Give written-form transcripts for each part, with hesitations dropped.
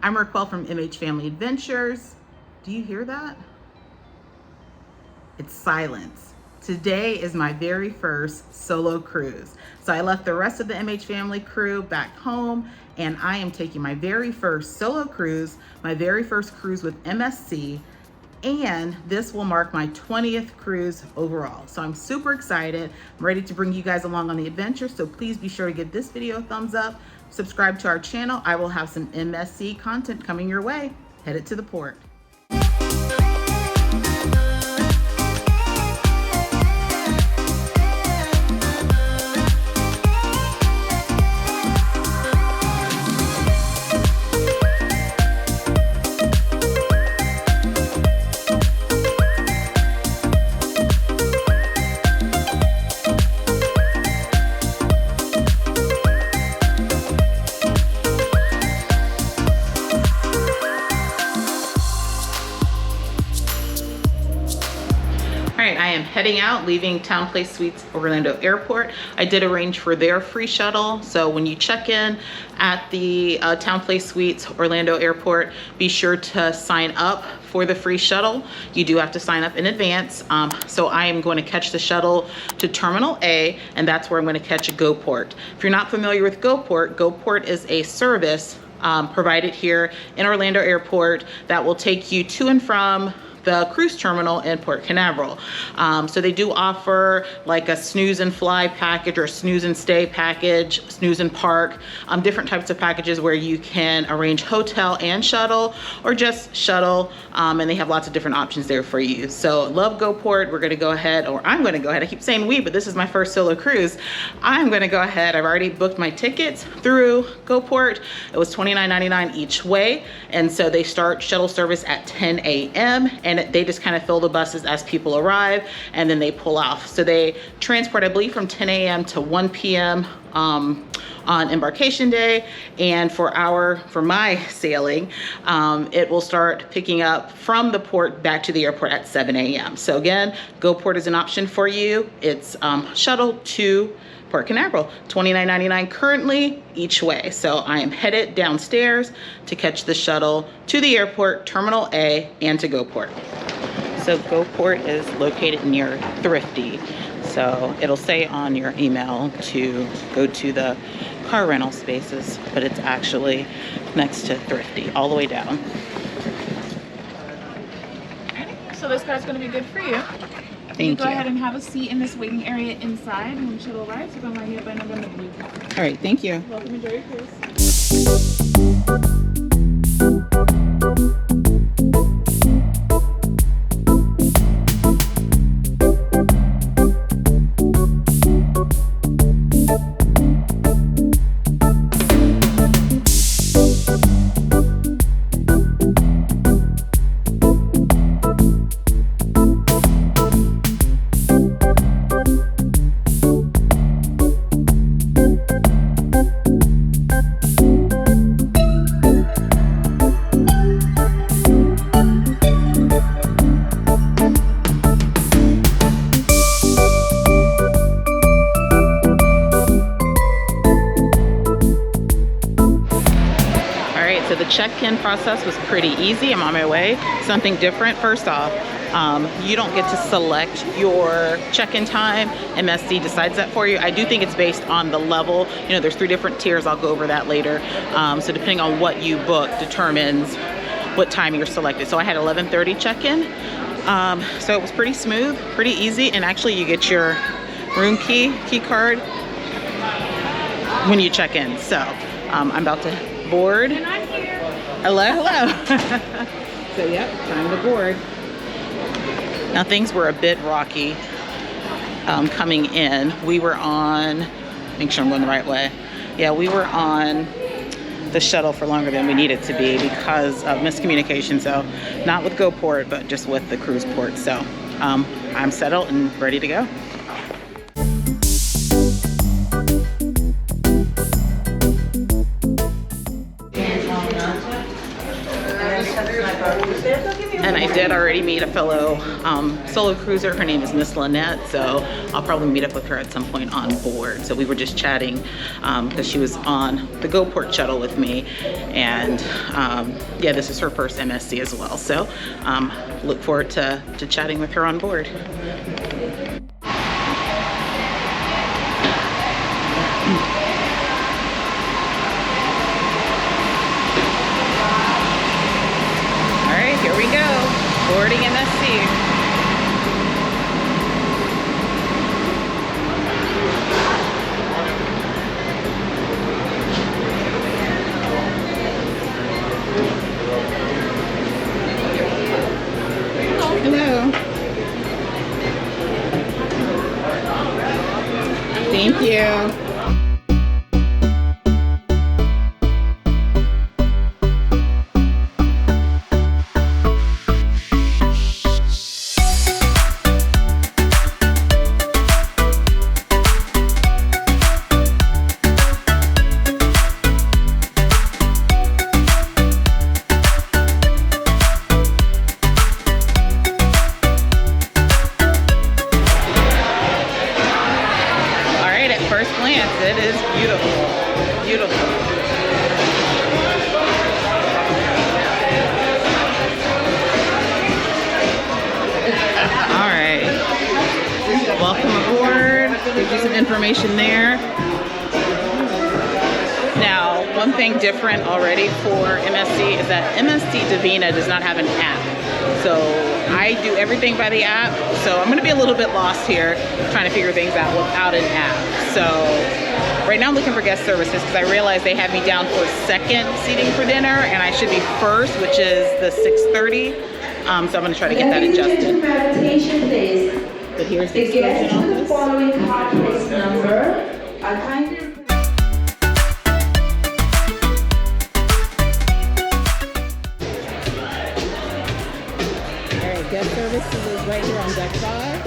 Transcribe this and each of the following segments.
I'm RacQuelle from MHFamilyAdventures. Do you hear that? It's silence. Today is my very first solo cruise. So I left the rest of the MH family crew back home, and I am taking my very first solo cruise, my very first cruise with MSC, and this will mark my 20th cruise overall. So I'm super excited. I'm ready to bring you guys along on the adventure, so please be sure to give this video a thumbs up, subscribe to our channel. I will have some MSC content coming your way. Headed to the port. I am heading out, leaving Town Place Suites Orlando Airport. I did arrange for their free shuttle, so when you check in at the Town Place Suites Orlando Airport, be sure to sign up for the free shuttle. You do have to sign up in advance. So I am going to catch the shuttle to Terminal A, and that's where I'm going to catch a GoPort. If you're not familiar with GoPort, GoPort is a service provided here in Orlando Airport that will take you to and from the cruise terminal in Port Canaveral. So they do offer like a snooze and fly package or a snooze and stay package, snooze and park, different types of packages where you can arrange hotel and shuttle or just shuttle, and they have lots of different options there for you. So love GoPort. We're gonna go ahead, or I'm gonna go ahead, I keep saying we, but this is my first solo cruise. I'm gonna go ahead, I've already booked my tickets through GoPort. It was $29.99 each way, and so they start shuttle service at 10 a.m. and they just kind of fill the buses as people arrive, and then they pull off. So they transport, I believe, from 10 a.m. to 1 p.m. On embarkation day, and for my sailing, it will start picking up from the port back to the airport at 7 a.m. So again, GoPort is an option for you. It's shuttle to Port Canaveral, $29.99 currently each way. So I am headed downstairs to catch the shuttle to the airport, Terminal A, and to GoPort. So GoPort is located near Thrifty. So it'll say on your email to go to the car rental spaces, but it's actually next to Thrifty, all the way down. So this car's going to be good for you. Thank you. Go ahead and have a seat in this waiting area inside. When the shuttle arrives, you're going to line you up by number in the blue car. All right, thank you. Welcome, enjoy your cruise. So the check-in process was pretty easy. I'm on my way. Something different. First off, you don't get to select your check-in time. MSC decides that for you. I do think it's based on the level. You know, there's 3 different tiers. I'll go over that later. So depending on what you book determines what time you're selected. So I had 11:30 check-in. So it was pretty smooth, pretty easy, and actually you get your room key card when you check in. So I'm about to board. And I'm here. Hello. So yep, time to board. Now things were a bit rocky coming in. We were on, make sure I'm going the right way. Yeah, we were on the shuttle for longer than we needed to be because of miscommunication. So not with GoPort, but just with the cruise port. So I'm settled and ready to go. And I did already meet a fellow solo cruiser. Her name is Miss Lynette, so I'll probably meet up with her at some point on board. So we were just chatting because she was on the GoPort shuttle with me, and yeah, this is her first MSC as well. So look forward to chatting with her on board. Here we go, boarding MSC. Hello. Thank you. It is beautiful, beautiful. All right, welcome aboard. Gives you some information there. Now, one thing different already for MSC is that MSC Divina does not have an app. So I do everything by the app. So I'm gonna be a little bit lost here trying to figure things out without an app. So right now I'm looking for guest services because I realize they have me down for second seating for dinner and I should be first, which is the 6:30. So I'm gonna try to get that adjusted. But here's the guest to the following card place number are kindly. Guest services is right here on deck 5.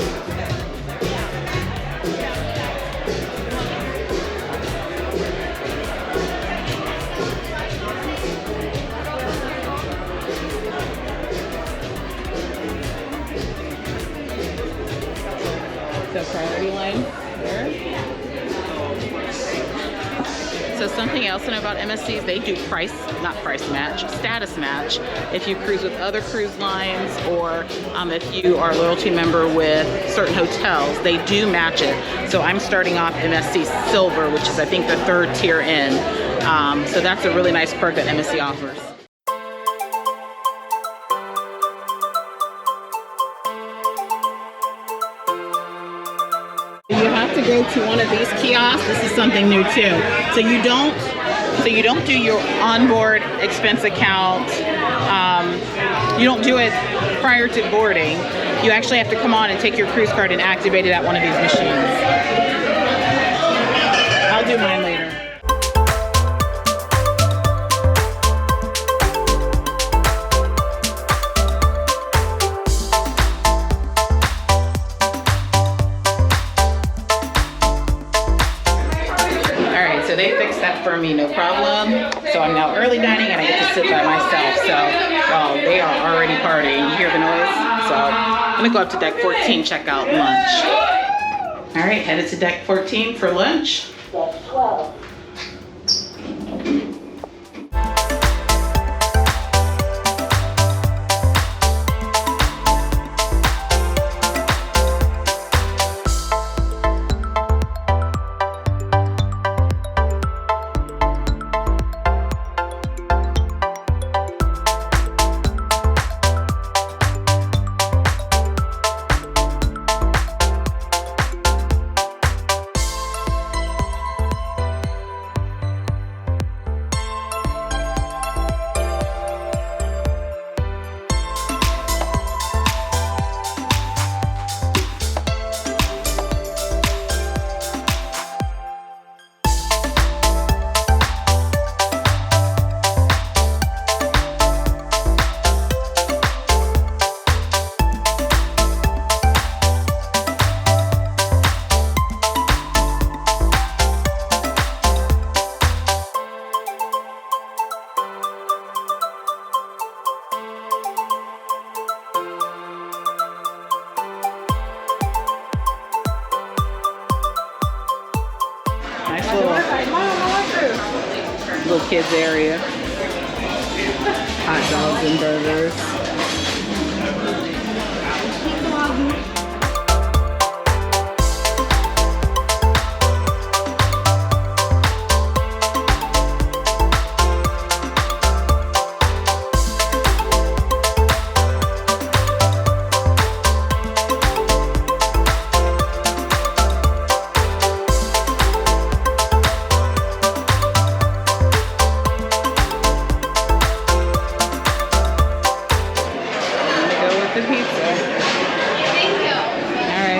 The priority line there. So something else to know about MSCs, they do status match. If you cruise with other cruise lines or if you are a loyalty member with certain hotels, they do match it. So I'm starting off MSC Silver, which is I think the 3rd tier in. So that's a really nice perk that MSC offers. You have to go to one of these kiosks. This is something new too. So you don't do your onboard expense account. You don't do it prior to boarding. You actually have to come on and take your cruise card and activate it at one of these machines. I'll do mine later. So they fixed that for me, no problem. So I'm now early dining and I get to sit by myself. So they are already partying. You hear the noise? So I'm gonna go up to deck 14, check out lunch. All right, headed to deck 14 for lunch. Deck 12. Little kids area. Hot dogs and burgers.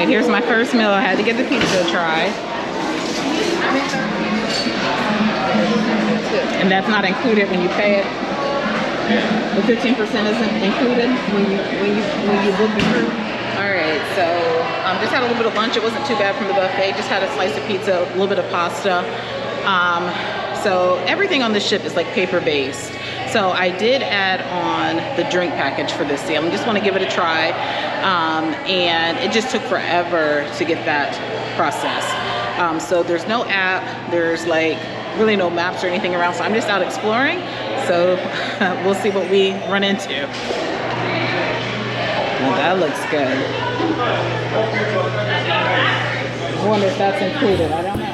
Here's my first meal. I had to get the pizza to try. And that's not included when you pay it. The 15% isn't included when you book the group. All right, so just had a little bit of lunch. It wasn't too bad from the buffet. Just had a slice of pizza, a little bit of pasta. So everything on this ship is like paper-based. So I did add on the drink package for this deal. I just want to give it a try. And it just took forever to get that processed. So there's no app, there's like really no maps or anything around. So I'm just out exploring. So we'll see what we run into. Well, that looks good. I wonder if that's included, I don't know.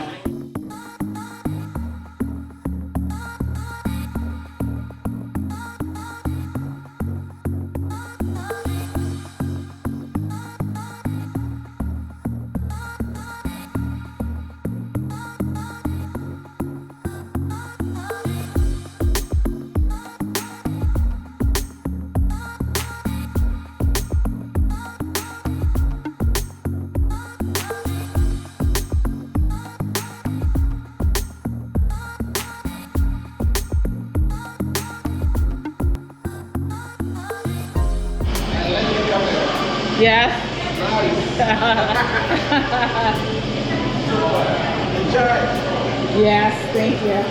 Yes. Yes, thank you.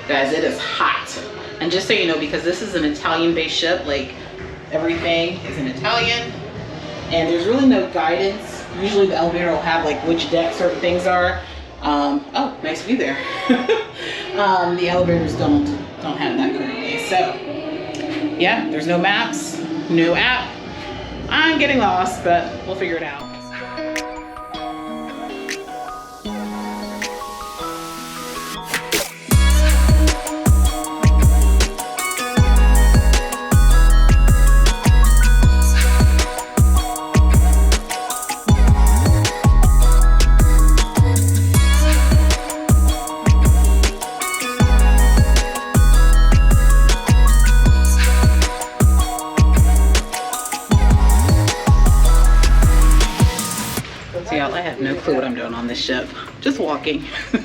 Guys, it is hot. And just so you know, because this is an Italian-based ship, like everything is in Italian, and there's really no guidance. Usually the elevator will have like which deck certain things are. Oh, nice view there. The elevators don't have that currently. So yeah, there's no maps, no app. I'm getting lost, but we'll figure it out. I have no clue what I'm doing on this ship. Just walking.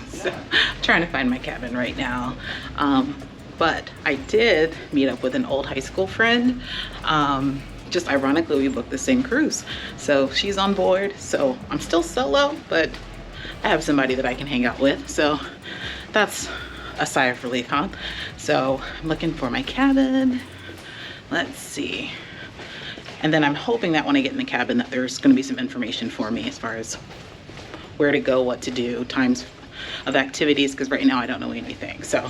So, I'm trying to find my cabin right now. but I did meet up with an old high school friend. Just ironically, we booked the same cruise. So she's on board. So I'm still solo, but I have somebody that I can hang out with. So that's a sigh of relief, huh? So I'm looking for my cabin. Let's see. And then I'm hoping that when I get in the cabin that there's gonna be some information for me as far as where to go, what to do, times of activities, because right now I don't know anything. So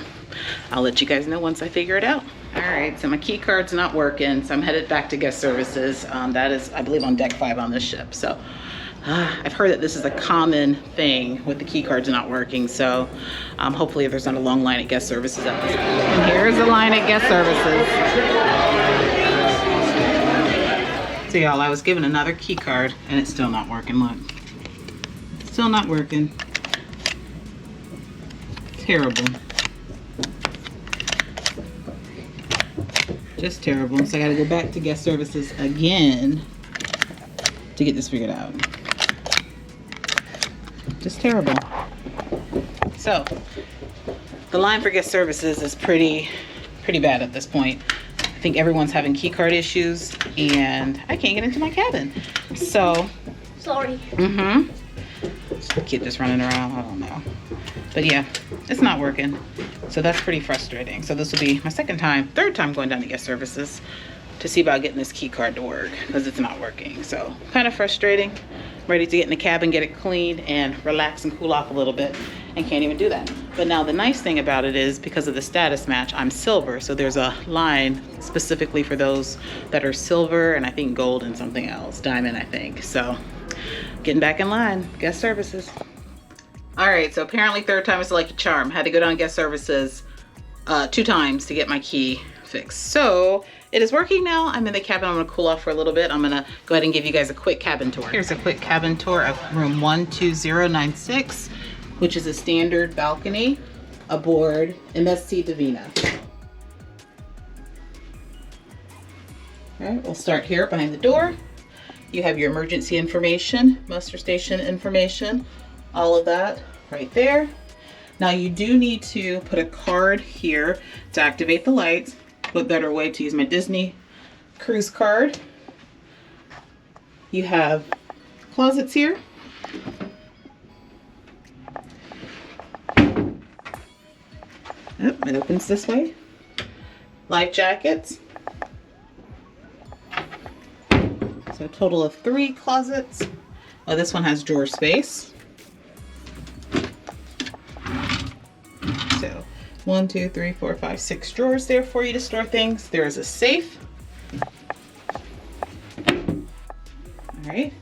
I'll let you guys know once I figure it out. All right, so my key card's not working, so I'm headed back to guest services. That is, I believe, on deck 5 on this ship. So I've heard that this is a common thing with the key cards not working. So hopefully there's not a long line at guest services at this point. And here's the line at guest services. So y'all, I was given another key card and it's still not working. Look, still not working. Terrible. Just terrible. So I gotta go back to guest services again to get this figured out. Just terrible. So the line for guest services is pretty bad at this point. I think everyone's having key card issues and I can't get into my cabin. So Sorry. the kid just running around, I don't know. But yeah, it's not working. So that's pretty frustrating. So this will be my third time going down to guest services to see about getting this key card to work because it's not working. So kind of frustrating. Ready to get in the cabin, get it cleaned and relax and cool off a little bit and can't even do that. But now the nice thing about it is because of the status match, I'm silver. So there's a line specifically for those that are silver and I think gold and something else, diamond I think. So getting back in line, guest services. All right, so apparently third time is like a charm. Had to go down guest services 2 times to get my key fixed. So it is working now. I'm in the cabin. I'm gonna cool off for a little bit. I'm gonna go ahead and give you guys a quick cabin tour. Here's a quick cabin tour of room 12096, which is a standard balcony aboard MSC Divina. All right, we'll start here behind the door. You have your emergency information, muster station information, all of that right there. Now you do need to put a card here to activate the lights. What better way to use my Disney cruise card? You have closets here. Yep, it opens this way. Life jackets. So a total of 3 closets. Oh, this one has drawer space. So 1, 2, 3, 4, 5, 6 drawers there for you to store things. There is a safe. All right.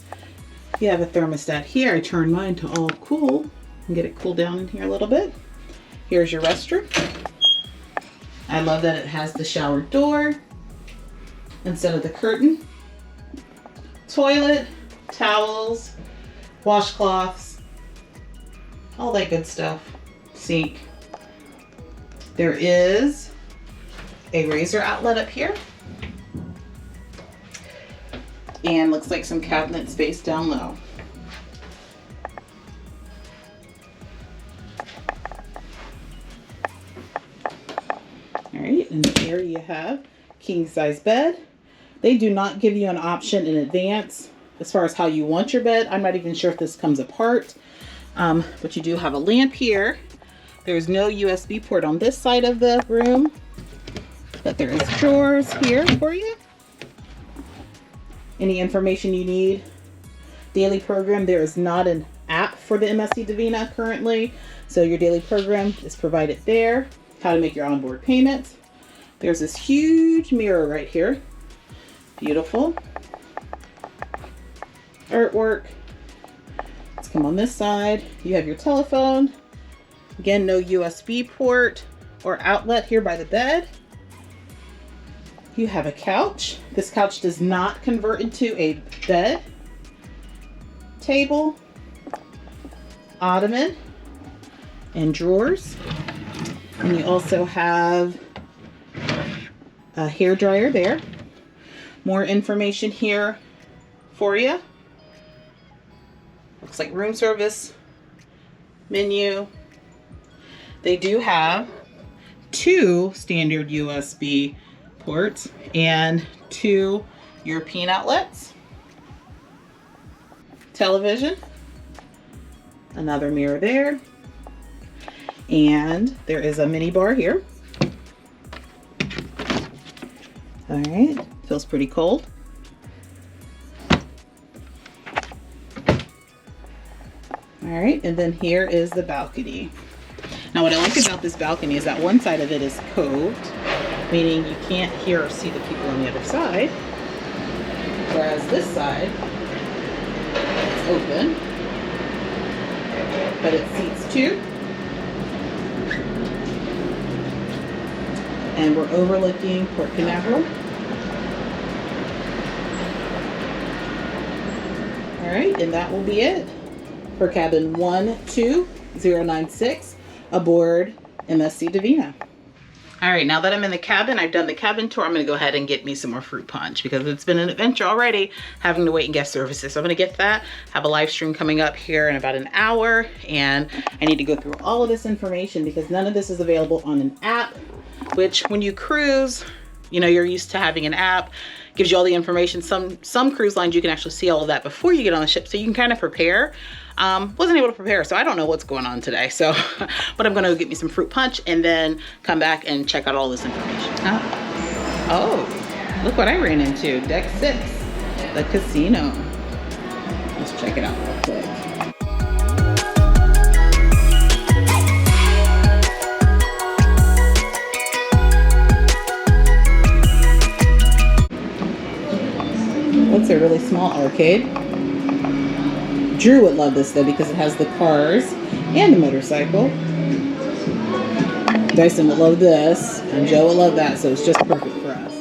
You have a thermostat here. I turn mine to all cool and get it cooled down in here a little bit. Here's your restroom. I love that it has the shower door instead of the curtain. Toilet, towels, washcloths, all that good stuff. Sink. There is a razor outlet up here. And looks like some cabinet space down low. All right, and here you have king size bed. They do not give you an option in advance as far as how you want your bed. I'm not even sure if this comes apart, but you do have a lamp here. There's no USB port on this side of the room, but there is drawers here for you. Any information you need. Daily program, there is not an app for the MSC Divina currently, so your daily program is provided there. How to make your onboard payments. There's this huge mirror right here. Beautiful. Artwork. Let's come on this side. You have your telephone. Again, no USB port or outlet here by the bed. You have a couch. This couch does not convert into a bed. Table, ottoman, and drawers. And you also have a hair dryer there. More information here for you. Looks like room service, menu. They do have 2 standard USB ports and 2 European outlets, television, another mirror there, and there is a mini bar here. All right, feels pretty cold. All right, and then here is the balcony. Now what I like about this balcony is that one side of it is coved, meaning you can't hear or see the people on the other side. Whereas this side, it's open, but it seats 2. And we're overlooking Port Canaveral. All right, and that will be it for cabin 12096 aboard MSC Divina. All right, now that I'm in the cabin, I've done the cabin tour. I'm gonna go ahead and get me some more fruit punch because it's been an adventure already having to wait in guest services. So I'm gonna get that, have a live stream coming up here in about an hour, and I need to go through all of this information because none of this is available on an app, which when you cruise, you know, you're used to having an app, gives you all the information. Some cruise lines, you can actually see all of that before you get on the ship, so you can kind of prepare. Wasn't able to prepare, so I don't know what's going on today. So, but I'm gonna go get me some fruit punch and then come back and check out all this information. Oh, look what I ran into, deck 6, the casino. Let's check it out real quick. That's a really small arcade. Drew would love this though because it has the cars and the motorcycle. Dyson would love this and Joe would love that, so it's just perfect for us.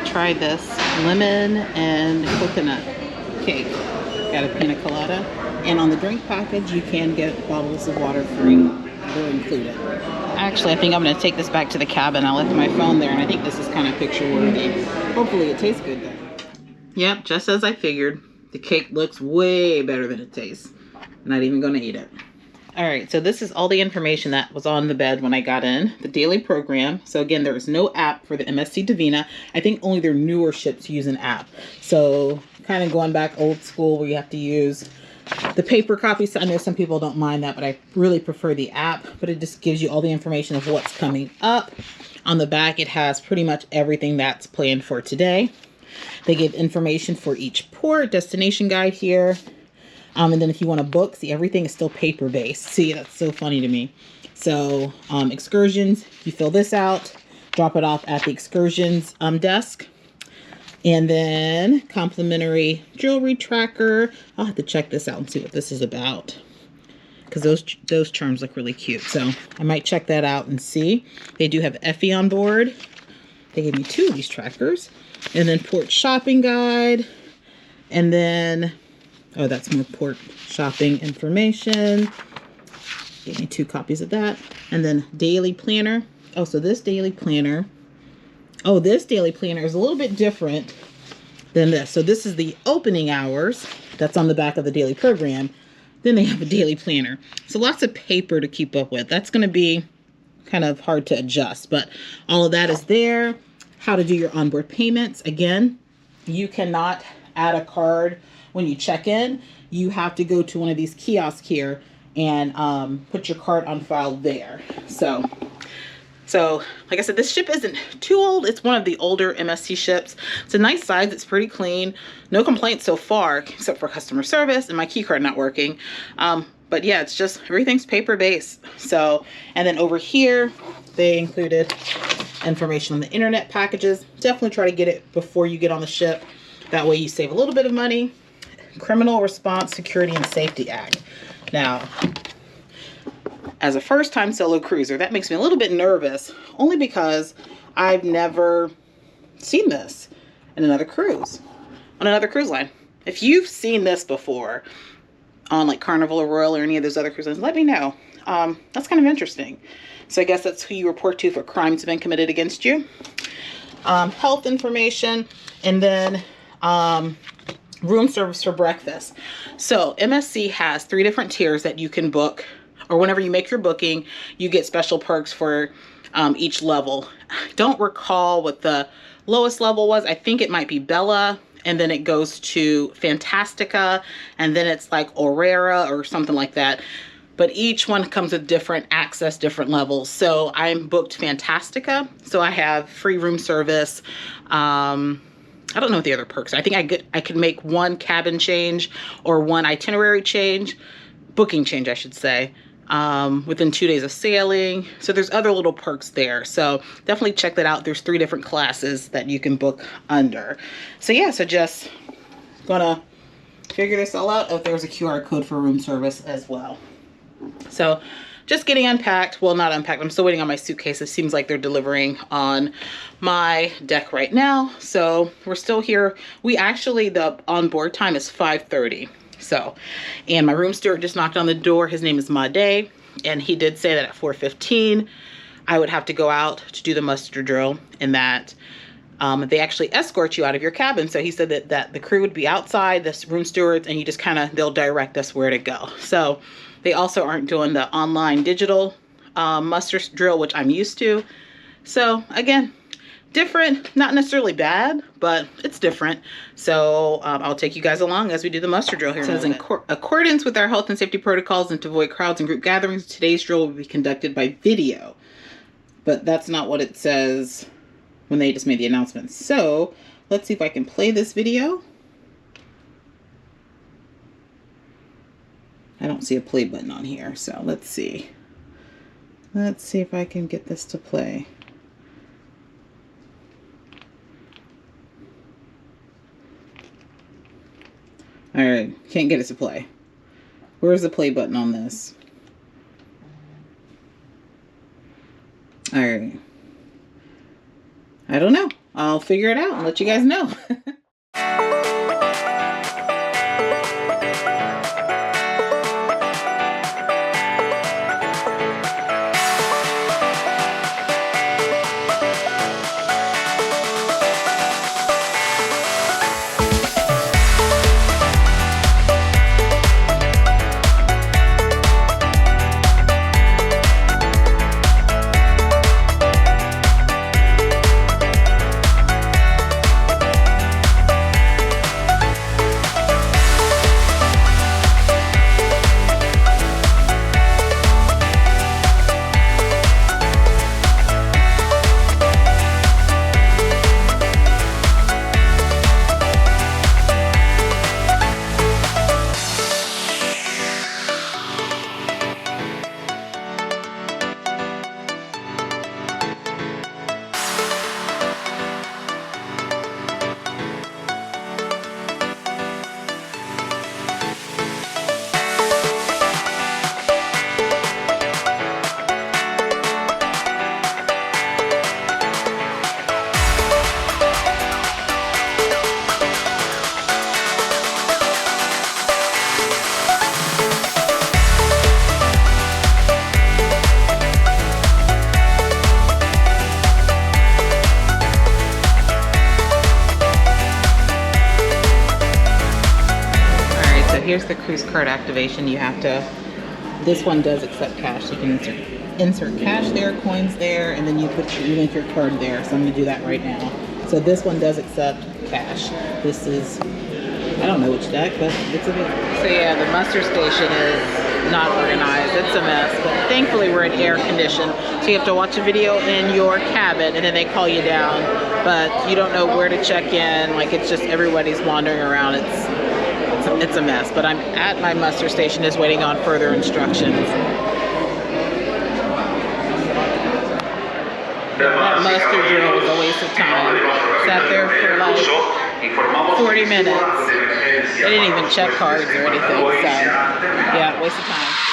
Try this lemon and coconut cake. Got a pina colada, and on the drink package you can get bottles of water free. They're included. Actually, I think I'm going to take this back to the cabin. I left my phone there, and I think this is kind of picture worthy. Hopefully it tastes good though. Yep, just as I figured. The cake looks way better than it tastes. I'm not even going to eat it. All right, so this is all the information that was on the bed when I got in. The daily program. So again, there is no app for the MSC Divina. I think only their newer ships use an app. So kind of going back old school where you have to use the paper copies. I know some people don't mind that, but I really prefer the app. But it just gives you all the information of what's coming up. On the back, it has pretty much everything that's planned for today. They give information for each port, destination guide here. And then if you want to book, see, everything is still paper-based. See, that's so funny to me. So excursions, you fill this out, drop it off at the excursions desk. And then complimentary jewelry tracker. I'll have to check this out and see what this is about, because those charms look really cute. So I might check that out and see. They do have Effie on board. They gave me 2 of these trackers. And then port shopping guide. And then... oh, that's more port shopping information. Gave me 2 copies of that. And then daily planner. Oh, so this daily planner. Oh, this daily planner is a little bit different than this. So this is the opening hours. That's on the back of the daily program. Then they have a daily planner. So lots of paper to keep up with. That's going to be kind of hard to adjust. But all of that is there. How to do your onboard payments. Again, you cannot add a card when you check in. You have to go to one of these kiosks here and put your card on file there. So like I said, this ship isn't too old. It's one of the older MSC ships. It's a nice size. It's pretty clean. No complaints so far, except for customer service and my key card not working. But yeah, it's just, everything's paper-based. So, and then over here, they included information on the internet packages. Definitely try to get it before you get on the ship. That way you save a little bit of money. Criminal Response Security and Safety Act. Now, as a first-time solo cruiser, that makes me a little bit nervous, only because I've never seen this in another cruise, on another cruise line. If you've seen this before on like Carnival or Royal or any of those other cruise lines, let me know. That's kind of interesting. So I guess that's who you report to if a crime's been committed against you. Health information, and then room service for breakfast. So MSC has 3 different tiers that you can book, or whenever you make your booking, you get special perks for each level. I don't recall what the lowest level was. I think it might be Bella, and then it goes to Fantastica, and then it's like Aurora or something like that. But each one comes with different access, different levels. So I'm booked Fantastica, so I have free room service. I don't know what the other perks are. I think I could make 1 cabin change or 1 itinerary change, booking change, I should say, within 2 days of sailing. So there's other little perks there. So definitely check that out. There's 3 different classes that you can book under. So yeah, so just gonna figure this all out. Oh, there's a QR code for room service as well. So just getting unpacked. Well, not unpacked. I'm still waiting on my suitcase. It seems like they're delivering on my deck right now. So we're still here. We actually, the onboard time is 5:30. So, and my room steward just knocked on the door. His name is Made, and he did say that at 4:15 I would have to go out to do the muster drill, and that they actually escort you out of your cabin. So he said that the crew would be outside, the room stewards, and you just kind of, they'll direct us where to go. So they also aren't doing the online digital muster drill, which I'm used to. So again, different, not necessarily bad, but it's different. So I'll take you guys along as we do the muster drill here. It says, in accordance with our health and safety protocols and to avoid crowds and group gatherings, today's drill will be conducted by video. But that's not what it says when they just made the announcement. So let's see if I can play this video. I don't see a play button on here, so let's see. Let's see if I can get this to play. All right, can't get it to play. Where's the play button on this? All right. I don't know. I'll figure it out and let you guys know. Here's the cruise card activation. You have to, this one does accept cash. You can insert cash there, coins there, and then you link your card there. So I'm gonna do that right now. So this one does accept cash. This is, I don't know which deck, but it's a bit. So yeah, the muster station is not organized. It's a mess, but thankfully we're in air conditioned. So you have to watch a video in your cabin and then they call you down, but you don't know where to check in. Like, it's just everybody's wandering around. It's a mess, but I'm at my muster station just waiting on further instructions. That muster drill was a waste of time. Sat there for like 40 minutes. I didn't even check cards or anything, so yeah, waste of time.